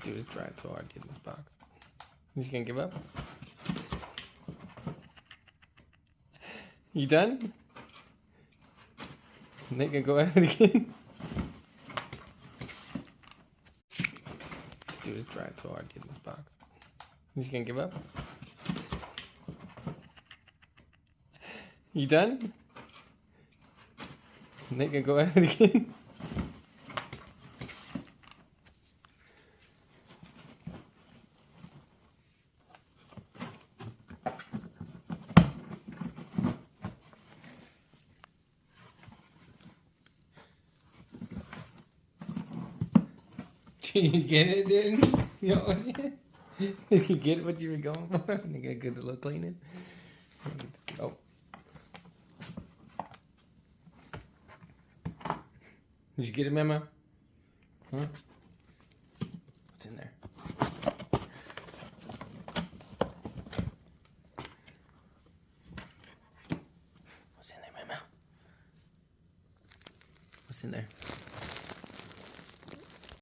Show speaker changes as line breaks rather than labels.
Dude, it's tried so hard to get in this box. You just gonna give up? You done? Nick, gonna go at it again? Dude, it's tried so hard to get in this box. You just gonna give up? You done? Nick, gonna go at it again? Did you get it, dude? Did you get what you were going for? Nigga, good to look cleaning. Oh. Did you get it, Memo? Huh? What's in there? What's in there, Memo? What's in there?